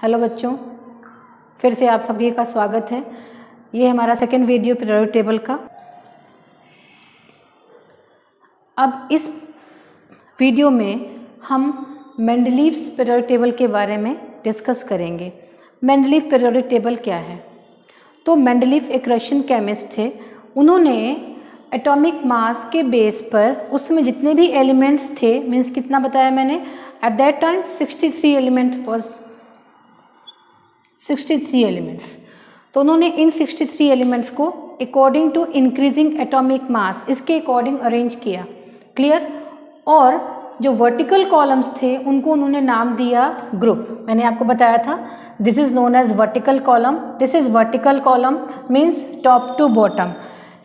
Hello बच्चों, फिर से आप सभी का स्वागत है। ये हमारा सेकंड वीडियो पीरियोडिक टेबल का। अब इस वीडियो में हम मेंडलीव्स पीरियोडिक टेबल के बारे में डिस्कस करेंगे। मेंडलीव पीरियोडिक टेबल क्या है? तो मेंडलीव एक रशियन केमिस्ट थे। उन्होंने एटॉमिक मास के बेस पर उस समय जितने भी एलिमेंट्स थे, मीन्स कितना बताया मैंने, at that time 63 element was 63 elements. तो उन्होंने इन 63 एलिमेंट्स को according to increasing atomic mass इसके अकॉर्डिंग अरेंज किया। क्लियर? और जो वर्टिकल कॉलम्स थे उनको उन्होंने नाम दिया ग्रुप। मैंने आपको बताया था this is known as vertical column, this is vertical column means top to bottom.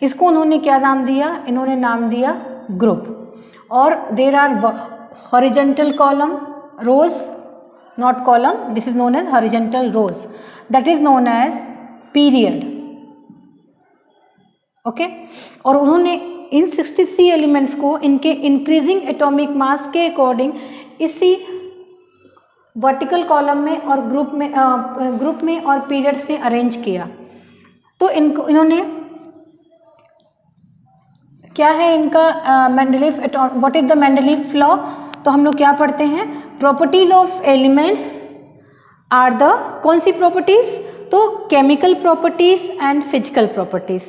इसको उन्होंने क्या नाम दिया? इन्होंने नाम दिया ग्रुप। और there are horizontal column, rows, not column, this is known as horizontal rows, that is known as period. okay? और उन्होंने इन 63 एलिमेंट्स को इनके इंक्रीजिंग एटॉमिक मास के अकॉर्डिंग इसी वर्टिकल कॉलम में और ग्रुप में और पीरियड्स में अरेंज किया। तो इन्होंने क्या है इनका Mendeleev, what is the Mendeleev law? तो हम लोग क्या पढ़ते हैं? Properties of elements are the, कौन सी प्रॉपर्टीज? तो chemical properties and physical properties.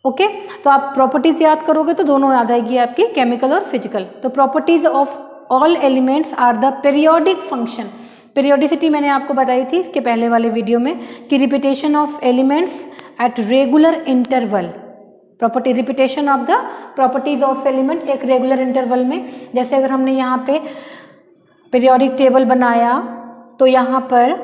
Okay, तो आप प्रॉपर्टीज याद करोगे तो दोनों याद आएगी आपकी, केमिकल और फिजिकल। तो properties of all elements are the periodic function. Periodicity मैंने आपको बताई थी इसके पहले वाले वीडियो में कि repetition of elements at regular interval. Property, repetition of the properties of element एक रेगुलर इंटरवल में। जैसे अगर हमने यहाँ पे पीरियोडिक टेबल बनाया तो यहाँ पर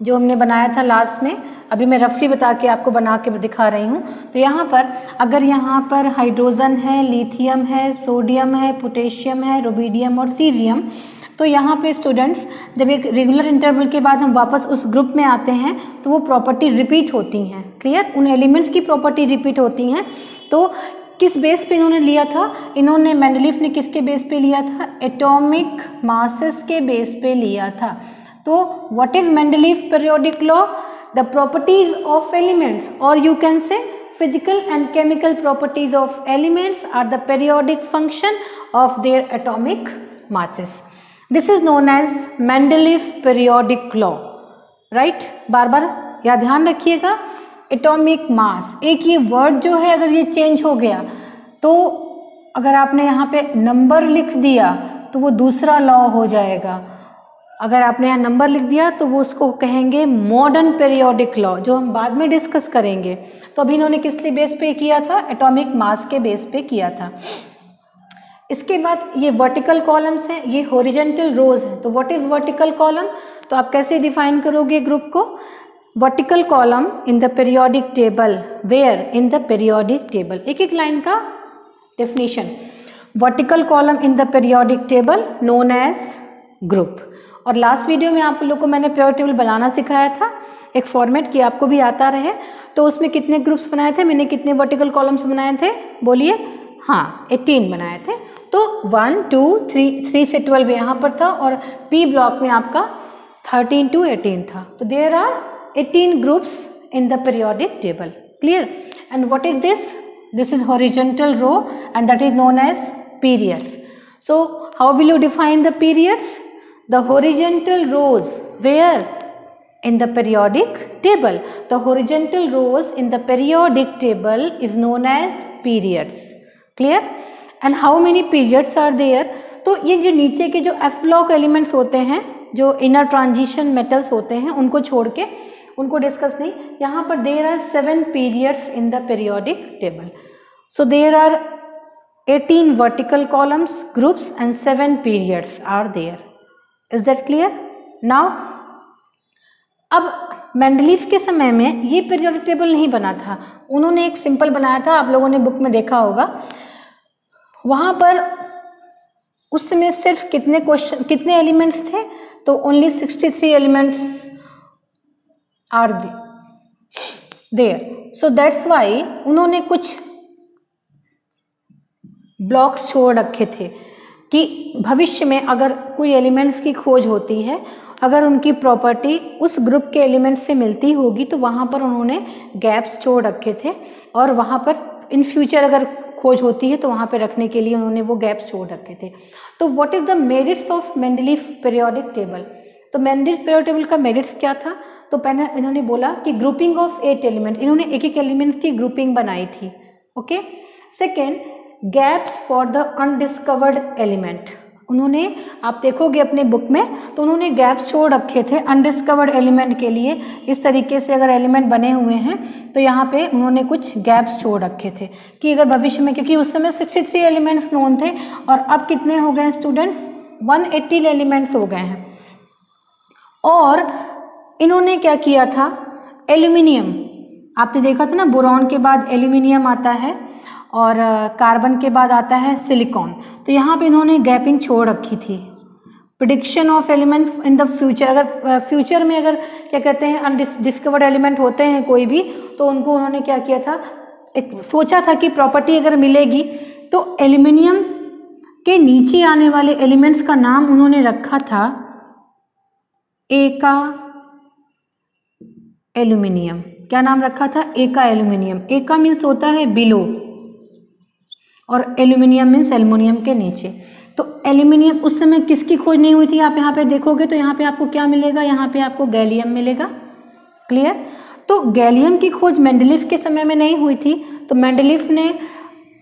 जो हमने बनाया था लास्ट में, अभी मैं रफली बता के आपको बना के दिखा रही हूँ। तो यहाँ पर अगर यहाँ पर हाइड्रोजन है, लिथियम है, सोडियम है, पोटेशियम है, रुबिडियम और सीजियम, तो यहाँ पे स्टूडेंट्स जब एक रेगुलर इंटरवल के बाद हम वापस उस ग्रुप में आते हैं तो वो प्रॉपर्टी रिपीट होती हैं। क्लियर? उन एलिमेंट्स की प्रॉपर्टी रिपीट होती हैं। तो किस बेस पे इन्होंने लिया था? इन्होंने मेंडलीव ने किसके बेस पे लिया था? एटॉमिक मासेस के बेस पे लिया था। तो what is Mendeleev periodic law? The properties of elements, और you can say physical and chemical properties of elements are the periodic function of their atomic masses. This is known as Mendeleev periodic law, right? बार बार याद ध्यान रखिएगा। Atomic mass, एक ये word जो है अगर ये चेंज हो गया तो अगर आपने यहाँ पे नंबर लिख दिया तो वो दूसरा लॉ हो जाएगा। अगर आपने यहाँ नंबर लिख दिया तो वो उसको कहेंगे मॉडर्न पीरियोडिक लॉ, जो हम बाद में डिस्कस करेंगे। तो अभी इन्होंने किस बेस पे किया था? एटॉमिक मास के बेस पे किया था। इसके बाद ये वर्टिकल कॉलम्स हैं, ये हॉरिजेंटल रोज हैं। तो व्हाट इज वर्टिकल कॉलम? तो आप कैसे डिफाइन करोगे ग्रुप को? Vertical column in the periodic table, where in the periodic table. एक एक लाइन का definition. Vertical column in the periodic table known as group. और लास्ट वीडियो में आप लोगों को मैंने पीरियोडिक टेबल बनाना सिखाया था, एक फॉर्मेट कि आपको भी आता रहे। तो उसमें कितने ग्रुप्स बनाए थे मैंने, कितने वर्टिकल कॉलम्स बनाए थे? बोलिए। हाँ, 18 बनाए थे। तो 1 2 3 से 12 यहाँ पर था और पी ब्लॉक में आपका 13 to 18 था। तो there are 18 groups in the periodic table. Clear? And what is this? This is horizontal row and that is known as periods. So how will you define the periods? The horizontal rows where in the periodic table. The horizontal rows in the periodic table is known as periods. Clear? And how many periods are there? तो ये जो नीचे के जो F block elements होते हैं, जो inner transition metals होते हैं, उनको छोड़ के उनको डिस्कस नहीं। यहाँ पर there are 7 periods in the periodic table. So there are 18 vertical columns, groups and 7 periods are there. Is that clear? Now अब मेंडलीव के समय में ये पीरियोडिक टेबल नहीं बना था, उन्होंने एक सिंपल बनाया था। आप लोगों ने बुक में देखा होगा। वहां पर उस समय सिर्फ कितने एलिमेंट्स थे? तो only 63 elements are there. So that's why उन्होंने कुछ ब्लॉक्स छोड़ रखे थे। कि भविष्य में अगर कोई एलिमेंट्स की खोज होती है, अगर उनकी प्रॉपर्टी उस ग्रुप के एलिमेंट से मिलती होगी तो वहाँ पर उन्होंने गैप्स छोड़ रखे थे, और वहाँ पर इन फ्यूचर अगर खोज होती है तो वहाँ पे रखने के लिए उन्होंने वो गैप्स छोड़ रखे थे। तो what is the merits of Mendeleev periodic table? तो मेंडलीफ पीरियोडिक टेबल का मेरिट्स क्या था? तो पहले इन्होंने बोला कि ग्रुपिंग ऑफ 8 एलिमेंट, इन्होंने एक एक एलिमेंट की ग्रुपिंग बनाई थी। Okay. Second, gaps for the undiscovered element, उन्होंने, आप देखोगे अपने बुक में तो उन्होंने गैप्स छोड़ रखे थे अनडिस्कवर्ड एलिमेंट के लिए। इस तरीके से अगर एलिमेंट बने हुए हैं तो यहाँ पे उन्होंने कुछ गैप्स छोड़ रखे थे कि अगर भविष्य में, क्योंकि उस समय 63 एलिमेंट्स नोन थे और अब कितने हो गए स्टूडेंट्स? 180 एलिमेंट्स हो गए हैं। और इन्होंने क्या किया था? एल्यूमिनियम, आपने देखा था ना, बोरॉन के बाद एल्यूमिनियम आता है और कार्बन के बाद आता है सिलिकॉन। तो यहाँ पे इन्होंने गैपिंग छोड़ रखी थी। Prediction of element in the future, अगर फ्यूचर में अगर क्या कहते हैं अनडिस्कवर्ड एलिमेंट होते हैं कोई भी, तो उनको उन्होंने क्या किया था, एक सोचा था कि प्रॉपर्टी अगर मिलेगी तो एल्यूमिनियम के नीचे आने वाले एलिमेंट्स का नाम उन्होंने रखा था एका एल्यूमिनियम। क्या नाम रखा था? एका एल्यूमिनियम। एका मीन्स होता है बिलो और एल्यूमिनियम मीन्स एल्युमिनियम के नीचे। तो एल्यूमिनियम उस समय किसकी खोज नहीं हुई थी? आप यहाँ पे देखोगे तो यहाँ पे आपको क्या मिलेगा? यहाँ पे आपको गैलियम मिलेगा। क्लियर? तो गैलियम की खोज मेंडलीफ के समय में नहीं हुई थी, तो मेंडलीफ ने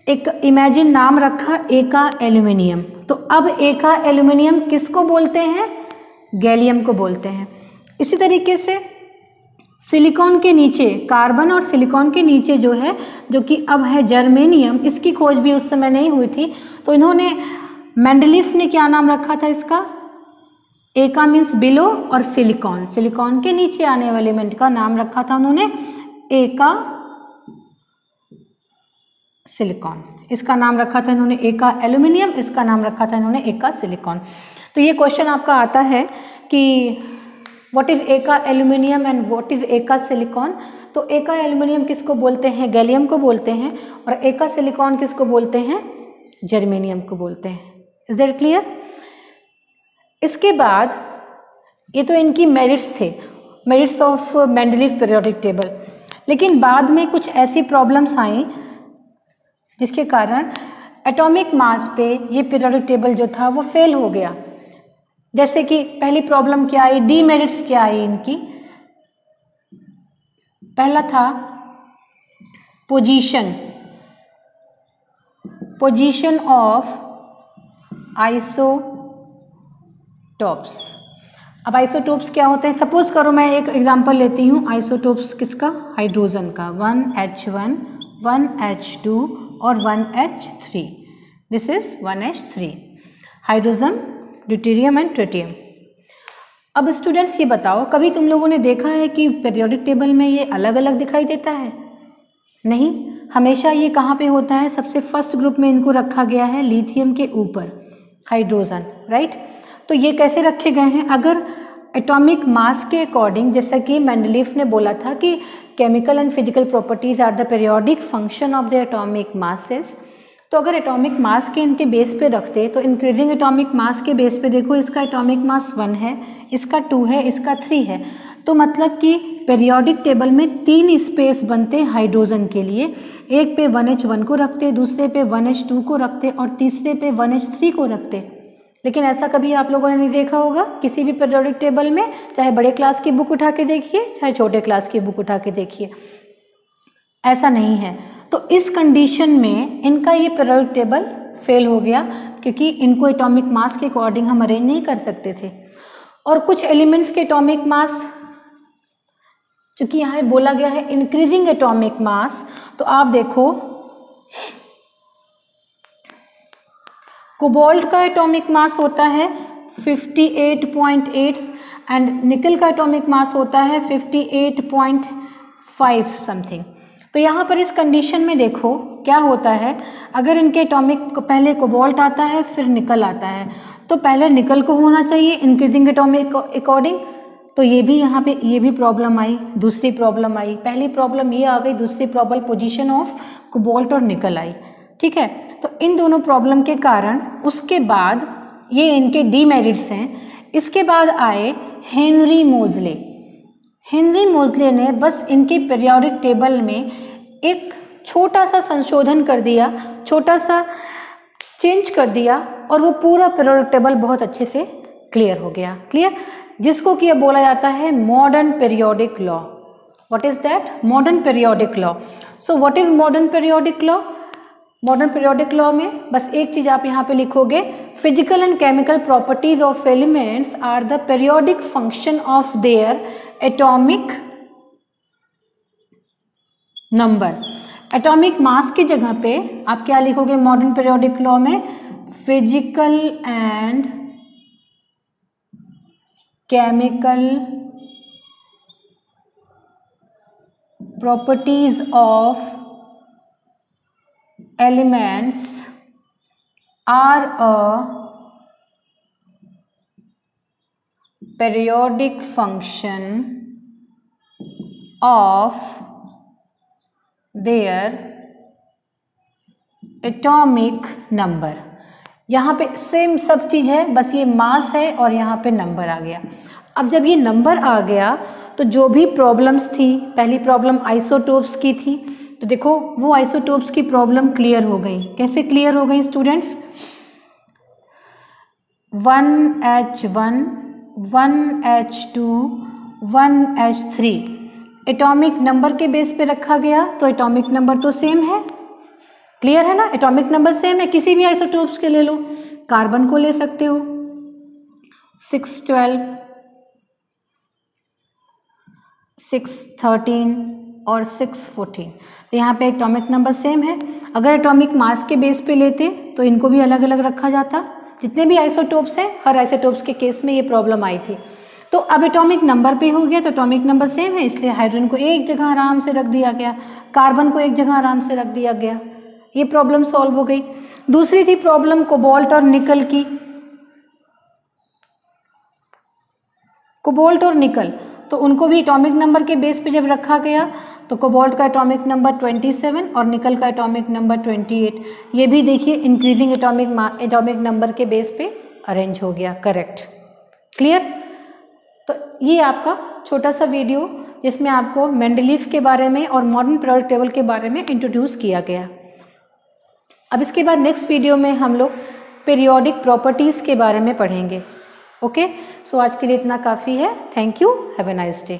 एक इमेजिन नाम रखा एका एल्यूमिनियम। तो अब एका एल्यूमिनियम किसको बोलते हैं? गैलियम को बोलते हैं। इसी तरीके से सिलिकॉन के नीचे, कार्बन और सिलिकॉन के नीचे जो है, जो कि अब है जर्मेनियम, इसकी खोज भी उस समय नहीं हुई थी। तो इन्होंने, मेंडलीफ ने क्या नाम रखा था इसका? एका मीन्स बिलो और सिलिकॉन, सिलिकॉन के नीचे आने वाले एलिमेंट का नाम रखा था उन्होंने एका सिलिकॉन। इसका नाम रखा था इन्होंने एका एल्यूमिनियम, इसका नाम रखा था इन्होंने एका सिलिकॉन। तो ये क्वेश्चन आपका आता है कि व्हाट इज एका एल्यूमिनियम एंड व्हाट इज एका सिलिकॉन? तो एका एल्यूमिनियम किसको बोलते हैं? गैलियम को बोलते हैं। और एका सिलिकॉन किसको बोलते हैं? जर्मेनियम को बोलते हैं। Is that clear? इसके बाद ये तो इनकी मेरिट्स थे, merits of Mendeleev periodic table. लेकिन बाद में कुछ ऐसी प्रॉब्लम्स आई जिसके कारण एटॉमिक मास पे ये पीरियोडिक टेबल जो था वो फेल हो गया। जैसे कि पहली प्रॉब्लम क्या आई, डीमेरिट्स क्या आई इनकी? पहला था पोजीशन ऑफ आइसोटॉप्स। अब आइसोटॉप्स क्या होते हैं? सपोज करो मैं एक एग्जांपल लेती हूँ आइसोटॉप्स किसका? हाइड्रोजन का। 1H1, 1H2 और 1H3। This is 1H3, hydrogen, deuterium and tritium. अब स्टूडेंट्स ये बताओ, कभी तुम लोगों ने देखा है कि पीरियोडिक टेबल में ये अलग अलग दिखाई देता है? नहीं, हमेशा ये कहाँ पे होता है? सबसे फर्स्ट ग्रुप में इनको रखा गया है लिथियम के ऊपर, हाइड्रोजन, राइट? तो ये कैसे रखे गए हैं? अगर एटॉमिक मास के अकॉर्डिंग, जैसा कि मेंडलीफ ने बोला था कि chemical and physical properties are the periodic function of the atomic masses, तो अगर एटॉमिक मास के इनके बेस पे रखते तो इंक्रीजिंग एटॉमिक मास के बेस पे देखो, इसका एटॉमिक मास 1 है, इसका 2 है, इसका 3 है। तो मतलब कि पीरियोडिक टेबल में 3 स्पेस बनते हाइड्रोजन के लिए। एक पे 1H1 को रखते, दूसरे पे 1H2 को रखते और तीसरे पे 1H3 को रखते। लेकिन ऐसा कभी आप लोगों ने नहीं देखा होगा किसी भी पीरियोडिक टेबल में, चाहे बड़े क्लास की बुक उठा के देखिए, चाहे छोटे क्लास की बुक उठा के देखिए, ऐसा नहीं है। तो इस कंडीशन में इनका ये पीरियोडिक टेबल फेल हो गया, क्योंकि इनको एटॉमिक मास के अकॉर्डिंग हम अरेंज नहीं कर सकते थे। और कुछ एलिमेंट्स के एटॉमिक मास, चूंकि यहाँ बोला गया है इंक्रीजिंग एटॉमिक मास, तो आप देखो कोबाल्ट का एटॉमिक मास होता है 58.8 एंड निकल का एटॉमिक मास होता है 58.5 समथिंग। तो यहाँ पर इस कंडीशन में देखो क्या होता है, अगर इनके एटॉमिक पहले कोबाल्ट आता है फिर निकल आता है, तो पहले निकल को होना चाहिए इंक्रीजिंग एटॉमिक अकॉर्डिंग। तो ये भी यहाँ पे ये भी प्रॉब्लम आई, दूसरी प्रॉब्लम आई, पहली प्रॉब्लम ये आ गई, दूसरी प्रॉब्लम पोजीशन ऑफ कोबाल्ट और निकल आई, ठीक है। तो इन दोनों प्रॉब्लम के कारण उसके बाद ये इनके डीमेरिट्स हैं। इसके बाद आए हेनरी मोजले। हेनरी मोजले ने बस इनके पीरियोडिक टेबल में एक छोटा सा संशोधन कर दिया, छोटा सा चेंज कर दिया और वो पूरा पीरियोडिक टेबल बहुत अच्छे से क्लियर हो गया। क्लियर, जिसको कि अब बोला जाता है modern periodic law. What is that? Modern periodic law. So what is modern periodic law? Modern periodic law में बस एक चीज आप यहाँ पे लिखोगे, physical and chemical properties of elements are the periodic function of their atomic number. Atomic mass की जगह पे आप क्या लिखोगे मॉडर्न पीरियोडिक लॉ में? Physical and chemical properties of elements are a periodic function of their atomic number। यहाँ पे same सब चीज़ है, बस ये मास है और यहाँ पे नंबर आ गया। अब जब ये नंबर आ गया तो जो भी प्रॉब्लम्स थी, पहली प्रॉब्लम आइसोटोप्स की थी, तो देखो वो आइसोटोप्स की प्रॉब्लम क्लियर हो गई। कैसे क्लियर हो गई students? 1H1, 1H2, 1H3 atomic number के बेस पे रखा गया, तो एटॉमिक नंबर तो सेम है। क्लियर है ना? एटॉमिक नंबर सेम है, किसी भी आइसोटोप्स के ले लो। कार्बन को ले सकते हो 612, 613 और 614, तो यहाँ पे एटॉमिक नंबर सेम है। अगर एटॉमिक मास के बेस पे लेते तो इनको भी अलग अलग रखा जाता। जितने भी आइसोटोप्स हैं, हर आइसोटोप्स के केस में ये प्रॉब्लम आई थी। तो अब एटॉमिक नंबर पे हो गया, तो एटॉमिक नंबर सेम है, इसलिए हाइड्रोजन को एक जगह आराम से रख दिया गया, कार्बन को एक जगह आराम से रख दिया गया। ये प्रॉब्लम सॉल्व हो गई। दूसरी थी प्रॉब्लम कोबाल्ट और निकल की। कोबाल्ट और निकल, तो उनको भी एटॉमिक नंबर के बेस पे जब रखा गया तो कोबाल्ट का एटॉमिक नंबर 27 और निकल का एटॉमिक नंबर 28। ये भी देखिए इंक्रीजिंग एटॉमिक नंबर के बेस पे अरेंज हो गया। Correct, clear. तो ये आपका छोटा सा वीडियो जिसमें आपको मेंडलीफ के बारे में और मॉडर्न पीरियोडिक टेबल के बारे में इंट्रोड्यूस किया गया। अब इसके बाद नेक्स्ट वीडियो में हम लोग पीरियोडिक प्रॉपर्टीज़ के बारे में पढ़ेंगे। ओके, सो आज के लिए इतना काफ़ी है। Thank you, have a nice day.